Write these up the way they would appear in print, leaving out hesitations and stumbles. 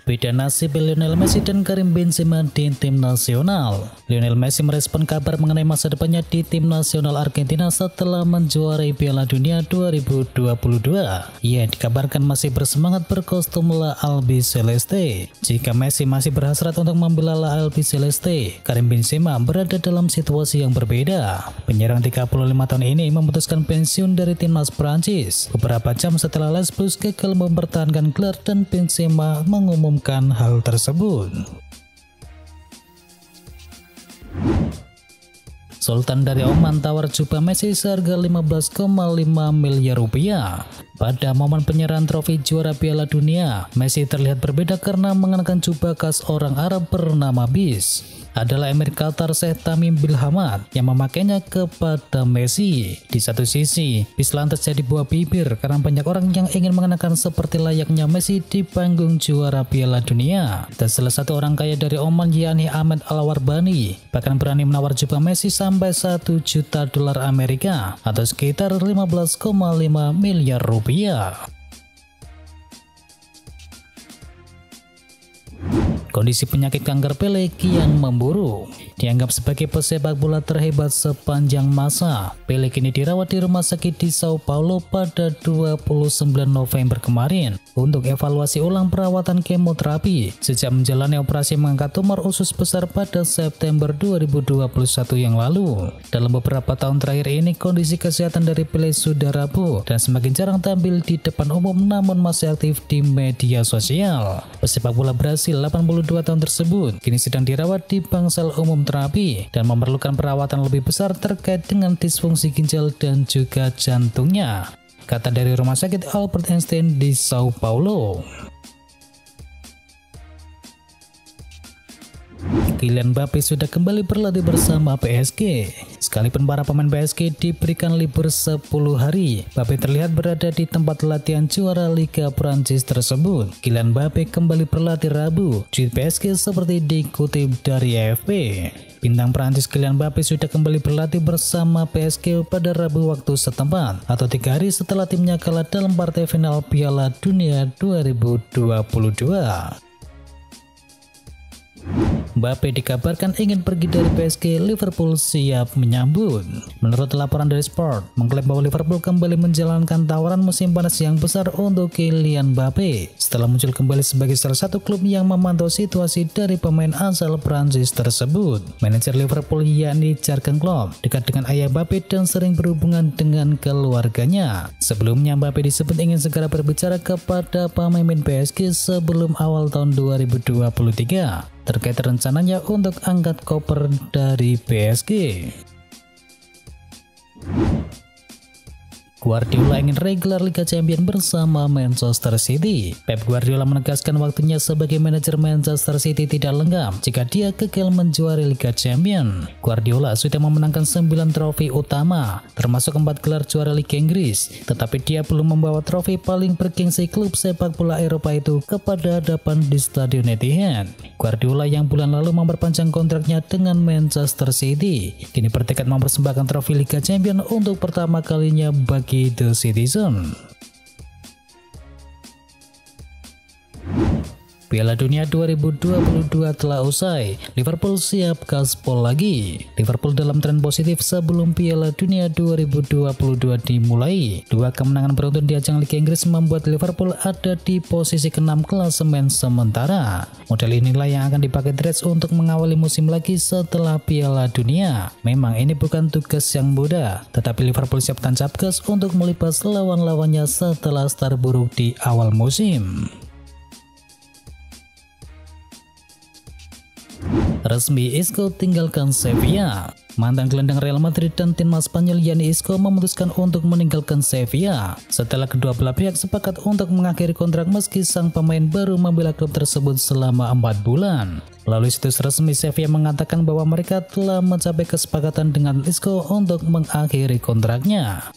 Beda nasib Lionel Messi dan Karim Benzema di tim nasional. Lionel Messi merespon kabar mengenai masa depannya di tim nasional Argentina setelah menjuarai Piala Dunia 2022. Ia dikabarkan masih bersemangat berkostum La Albiceleste. Jika Messi masih berhasrat untuk membela La Albiceleste, Karim Benzema berada dalam situasi yang berbeda. Penyerang 35 tahun ini memutuskan pensiun dari timnas Prancis beberapa jam setelah Les Bleus gagal mempertahankan gelar dan Benzema mengumumkan hal tersebut. Sultan dari Oman tawar jubah Messi seharga 15,5 miliar rupiah. Pada momen penyerahan trofi juara Piala Dunia, Messi terlihat berbeda karena mengenakan jubah khas orang Arab bernama bis. Adalah Emir Qatar Sheikh Tamim bin Hamad yang memakainya kepada Messi. Di satu sisi, bis lantas jadi buah bibir karena banyak orang yang ingin mengenakan seperti layaknya Messi di panggung juara Piala Dunia. Dan salah satu orang kaya dari Oman, yakni Ahmed Al-Warbani, bahkan berani menawar jubah Messi sampai 1 juta dolar Amerika atau sekitar 15,5 miliar rupiah. Kondisi penyakit kanker Pele kian memburuk. Dianggap sebagai pesepak bola terhebat sepanjang masa, Pele kini dirawat di rumah sakit di Sao Paulo pada 29 November kemarin untuk evaluasi ulang perawatan kemoterapi sejak menjalani operasi mengangkat tumor usus besar pada September 2021 yang lalu. Dalam beberapa tahun terakhir ini, kondisi kesehatan dari Pele sudah rapuh dan semakin jarang tampil di depan umum, namun masih aktif di media sosial. Pesepak bola Brasil 82 tahun tersebut kini sedang dirawat di bangsal umum terapi dan memerlukan perawatan lebih besar terkait dengan disfungsi ginjal dan juga jantungnya, kata dari Rumah Sakit Albert Einstein di Sao Paulo. Kylian Mbappe sudah kembali berlatih bersama PSG. Sekalipun para pemain PSG diberikan libur 10 hari, Mbappe terlihat berada di tempat latihan juara Liga Prancis tersebut. Kylian Mbappe kembali berlatih Rabu di PSG seperti dikutip dari AFP. Bintang Prancis Kylian Mbappe sudah kembali berlatih bersama PSG pada Rabu waktu setempat atau 3 hari setelah timnya kalah dalam partai final Piala Dunia 2022. Mbappe dikabarkan ingin pergi dari PSG, Liverpool siap menyambut. Menurut laporan dari Sport, mengklaim bahwa Liverpool kembali menjalankan tawaran musim panas yang besar untuk Kylian Mbappe setelah muncul kembali sebagai salah satu klub yang memantau situasi dari pemain asal Prancis tersebut. Manajer Liverpool yakni Jurgen Klopp dekat dengan ayah Mbappe dan sering berhubungan dengan keluarganya. Sebelumnya Mbappe disebut ingin segera berbicara kepada pemimpin PSG sebelum awal tahun 2023 terkait rencananya untuk angkat koper dari PSG. Guardiola ingin regular Liga Champions bersama Manchester City. Pep Guardiola menegaskan waktunya sebagai manajer Manchester City tidak lengkap jika dia gagal menjuari Liga Champions. Guardiola sudah memenangkan 9 trofi utama, termasuk 4 gelar juara Liga Inggris, tetapi dia belum membawa trofi paling bergengsi klub sepak bola Eropa itu kepada hadapan di Stadion Etihad. Guardiola yang bulan lalu memperpanjang kontraknya dengan Manchester City, kini bertekad mempersembahkan trofi Liga Champions untuk pertama kalinya bagi The Citizen. Piala Dunia 2022 telah usai, Liverpool siap gaspol lagi. Liverpool dalam tren positif sebelum Piala Dunia 2022 dimulai. 2 kemenangan beruntun di ajang Liga Inggris membuat Liverpool ada di posisi ke-6 klasemen sementara. Model inilah yang akan dipakai The Reds untuk mengawali musim lagi setelah Piala Dunia. Memang ini bukan tugas yang mudah, tetapi Liverpool siap tancap gas untuk melipas lawan-lawannya setelah start buruk di awal musim. Resmi Isco tinggalkan Sevilla. Mantan gelandang Real Madrid dan timnas Spanyol yakni Isco memutuskan untuk meninggalkan Sevilla setelah kedua belah pihak sepakat untuk mengakhiri kontrak meski sang pemain baru membela klub tersebut selama 4 bulan. Melalui situs resmi Sevilla mengatakan bahwa mereka telah mencapai kesepakatan dengan Isco untuk mengakhiri kontraknya.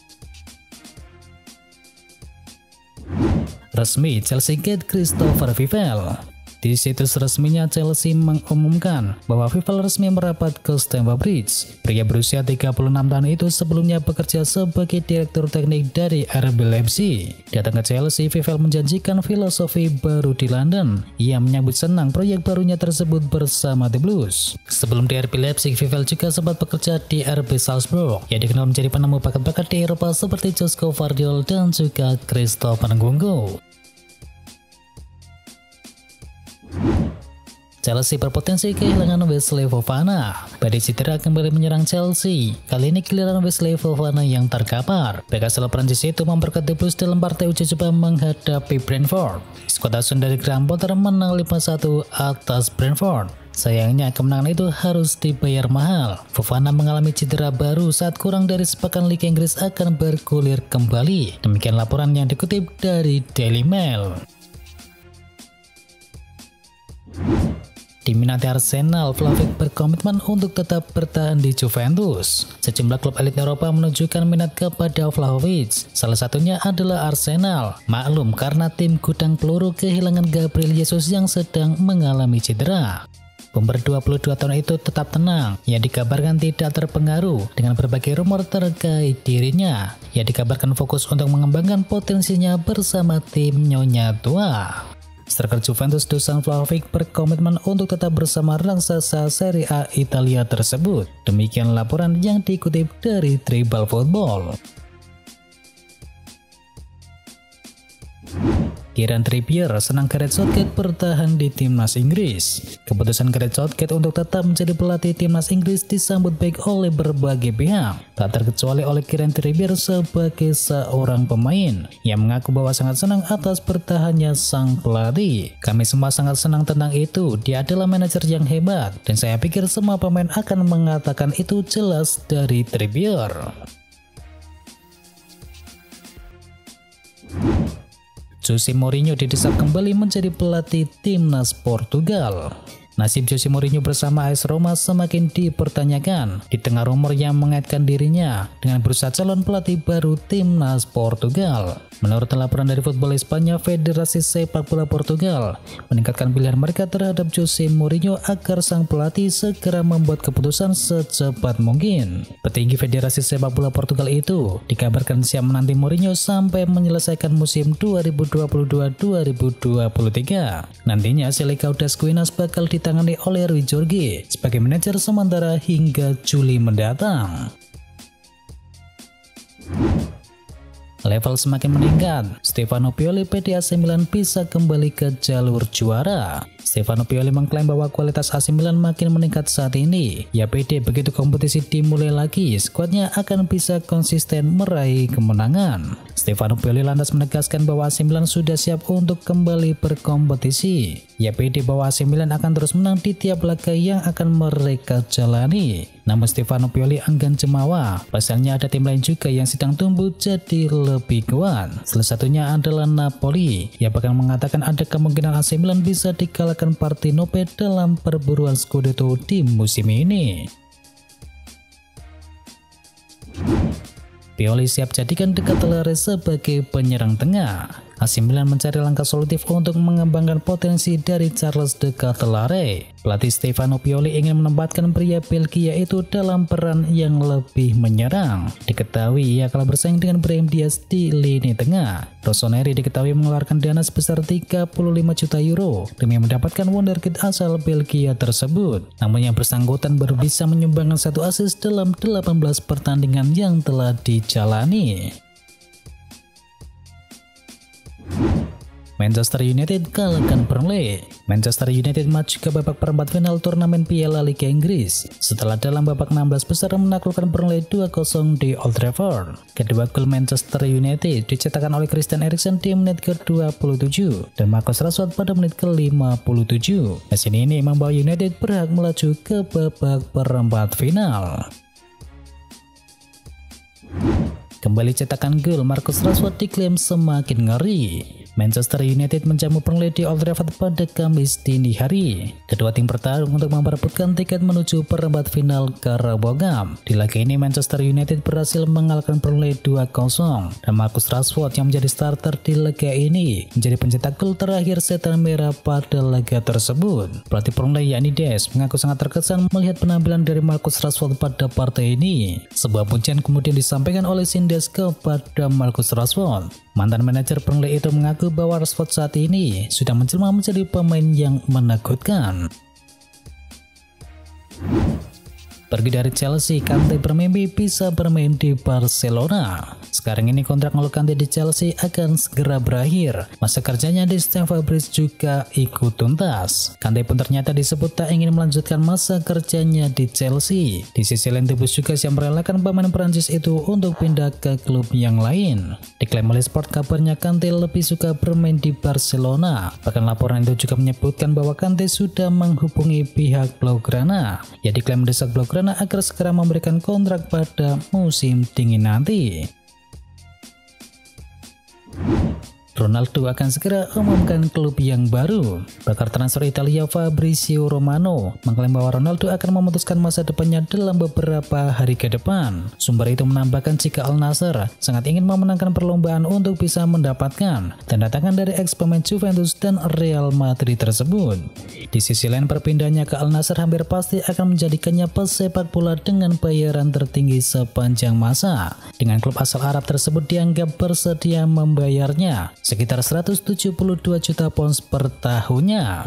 Resmi Chelsea get Christopher Vivell. Di situs resminya Chelsea mengumumkan bahwa Vivel resmi merapat ke Stamford Bridge. Pria berusia 36 tahun itu sebelumnya bekerja sebagai direktur teknik dari RB Leipzig. Datang ke Chelsea, Vivel menjanjikan filosofi baru di London. Ia menyambut senang proyek barunya tersebut bersama The Blues. Sebelum di RB Leipzig, Vivel juga sempat bekerja di RB Salzburg. Ia dikenal menjadi penemu bakat-bakat di Eropa seperti Josko Vardiol dan juga Christopher Nkunku. Chelsea berpotensi kehilangan Wesley Fofana. Badai cedera kembali menyerang Chelsea. Kali ini giliran Wesley Fofana yang terkapar. Bek asal Prancis itu memperkuat The Blues dalam partai uji coba menghadapi Brentford. Skuad asuhan dari Graham Potter menang 5-1 atas Brentford. Sayangnya kemenangan itu harus dibayar mahal. Fofana mengalami cedera baru saat kurang dari sepekan Liga Inggris akan bergulir kembali. Demikian laporan yang dikutip dari Daily Mail. Diminati Arsenal, Vlahovic berkomitmen untuk tetap bertahan di Juventus. Sejumlah klub elit Eropa menunjukkan minat kepada Vlahovic. Salah satunya adalah Arsenal. Maklum karena tim gudang peluru kehilangan Gabriel Jesus yang sedang mengalami cedera. Pemain 22 tahun itu tetap tenang. Ia dikabarkan tidak terpengaruh dengan berbagai rumor terkait dirinya. Ia dikabarkan fokus untuk mengembangkan potensinya bersama tim Nyonya Tua. Striker Juventus Dusan Vlahovic berkomitmen untuk tetap bersama raksasa Serie A Italia tersebut. Demikian laporan yang dikutip dari Tribal Football. Kieran Trippier senang Gareth Southgate bertahan di timnas Inggris. Keputusan Gareth Southgate untuk tetap menjadi pelatih timnas Inggris disambut baik oleh berbagai pihak, tak terkecuali oleh Kieran Trippier sebagai seorang pemain yang mengaku bahwa sangat senang atas bertahannya sang pelatih. Kami semua sangat senang tentang itu, dia adalah manajer yang hebat dan saya pikir semua pemain akan mengatakan itu, jelas dari Trippier. Jose Mourinho didesak kembali menjadi pelatih timnas Portugal. Nasib Jose Mourinho bersama AS Roma semakin dipertanyakan di tengah rumor yang mengaitkan dirinya dengan berusaha calon pelatih baru timnas Portugal. Menurut laporan dari Football Espanya, Federasi Sepak Bola Portugal meningkatkan pilihan mereka terhadap Jose Mourinho agar sang pelatih segera membuat keputusan secepat mungkin. Petinggi Federasi Sepak Bola Portugal itu dikabarkan siap menanti Mourinho sampai menyelesaikan musim 2022-2023. Nantinya Liga Das Guinas bakal ditangani oleh Rui Jorge sebagai manajer sementara hingga Juli mendatang. Level semakin meningkat, Stefano Pioli PT AC Milan bisa kembali ke jalur juara. Stefano Pioli mengklaim bahwa kualitas AC Milan makin meningkat saat ini. Ya pede begitu kompetisi dimulai lagi, skuadnya akan bisa konsisten meraih kemenangan. Stefano Pioli lantas menegaskan bahwa AC Milan sudah siap untuk kembali berkompetisi. Ya pede bahwa AC Milan akan terus menang di tiap laga yang akan mereka jalani. Namun Stefano Pioli enggan cemawa, pasalnya ada tim lain juga yang sedang tumbuh jadi lebih kuat. Salah satunya adalah Napoli. Ia bahkan mengatakan ada kemungkinan AC Milan bisa dikalahkan Partenope dalam perburuan Scudetto di musim ini. Pioli siap jadikan De Ketelaere sebagai penyerang tengah. AC Milan mencari langkah solutif untuk mengembangkan potensi dari Charles De Ketelaere. Pelatih Stefano Pioli ingin menempatkan pria Belgia itu dalam peran yang lebih menyerang. Diketahui ia kalah bersaing dengan Brahim Diaz di lini tengah. Rossoneri diketahui mengeluarkan dana sebesar 35 juta euro demi mendapatkan wonderkid asal Belgia tersebut. Namun yang bersangkutan baru bisa menyumbangkan 1 assist dalam 18 pertandingan yang telah dijalani. Manchester United kalahkan Burnley. Manchester United maju ke babak perempat final turnamen Piala Liga Inggris setelah dalam babak 16 besar menaklukkan Burnley 2-0 di Old Trafford. Kedua gol Manchester United dicetakkan oleh Christian Eriksen di menit ke-27 dan Marcus Rashford pada menit ke-57. Hasil ini membawa United berhak melaju ke babak perempat final. Kembali cetakan gol Marcus Rashford diklaim semakin ngeri. Manchester United menjamu Burnley di Old Trafford pada Kamis dini hari. Kedua tim bertarung untuk memperebutkan tiket menuju perempat final Carabao Cup. Di laga ini Manchester United berhasil mengalahkan Burnley 2-0 dan Marcus Rashford yang menjadi starter di laga ini menjadi pencetak gol terakhir setan merah pada laga tersebut. Pelatih Burnley yakni Des mengaku sangat terkesan melihat penampilan dari Marcus Rashford pada partai ini. Sebuah pujian kemudian disampaikan oleh Sindes kepada Marcus Rashford. Mantan manajer Burnley itu mengaku bahwa Rashford saat ini sudah menjelma menjadi pemain yang menakutkan. Pergi dari Chelsea, Kante bermimpi bisa bermain di Barcelona. Sekarang ini kontrak N'Golo Kante di Chelsea akan segera berakhir. Masa kerjanya di Stamford Bridge juga ikut tuntas. Kante pun ternyata disebut tak ingin melanjutkan masa kerjanya di Chelsea. Di sisi lain, Tebus juga siap merelakan pemain Prancis itu untuk pindah ke klub yang lain. Diklaim oleh Sport, kabarnya Kante lebih suka bermain di Barcelona. Bahkan laporan itu juga menyebutkan bahwa Kante sudah menghubungi pihak Blaugrana. Ia diklaim mendesak Blaugrana agar segera memberikan kontrak pada musim dingin nanti. Ronaldo akan segera umumkan klub yang baru. Pakar transfer Italia Fabrizio Romano mengklaim bahwa Ronaldo akan memutuskan masa depannya dalam beberapa hari ke depan. Sumber itu menambahkan jika Al Nassr sangat ingin memenangkan perlombaan untuk bisa mendapatkan tanda tangan dari ex-pemain Juventus dan Real Madrid tersebut. Di sisi lain, perpindahannya ke Al Nassr hampir pasti akan menjadikannya pesepak bola dengan bayaran tertinggi sepanjang masa. Dengan klub asal Arab tersebut dianggap bersedia membayarnya sekitar 172 juta pounds per tahunnya.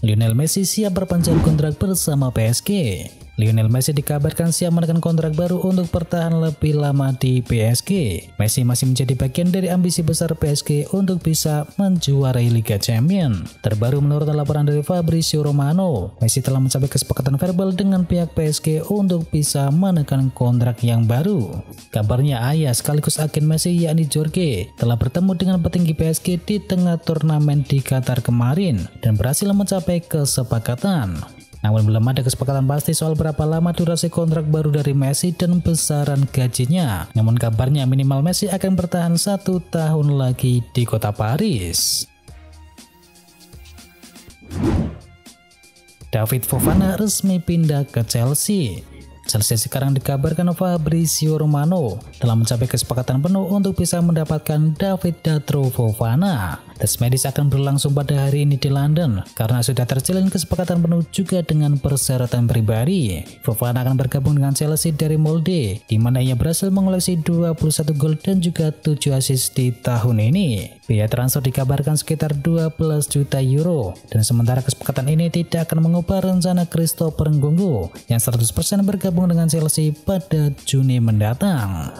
Lionel Messi siap berpanjang kontrak bersama PSG. Lionel Messi dikabarkan siap menekan kontrak baru untuk bertahan lebih lama di PSG. Messi masih menjadi bagian dari ambisi besar PSG untuk bisa menjuarai Liga Champions. Terbaru menurut laporan dari Fabrizio Romano, Messi telah mencapai kesepakatan verbal dengan pihak PSG untuk bisa menekan kontrak yang baru. Kabarnya ayah sekaligus agen Messi yakni Jorge telah bertemu dengan petinggi PSG di tengah turnamen di Qatar kemarin dan berhasil mencapai kesepakatan. Namun belum ada kesepakatan pasti soal berapa lama durasi kontrak baru dari Messi dan besaran gajinya. Namun kabarnya minimal Messi akan bertahan 1 tahun lagi di kota Paris. David Fofana resmi pindah ke Chelsea. Chelsea sekarang dikabarkan Fabrizio Romano telah mencapai kesepakatan penuh untuk bisa mendapatkan David Datro Fofana. Tes medis akan berlangsung pada hari ini di London karena sudah terjalin kesepakatan penuh juga dengan persyaratan pribadi. Fofana akan bergabung dengan Chelsea dari Molde, di mana ia berhasil mengoleksi 21 gol dan juga 7 assist di tahun ini. Biaya transfer dikabarkan sekitar 12 juta euro, dan sementara kesepakatan ini tidak akan mengubah rencana Christopher Nkunku yang 100% bergabung dengan Chelsea pada Juni mendatang.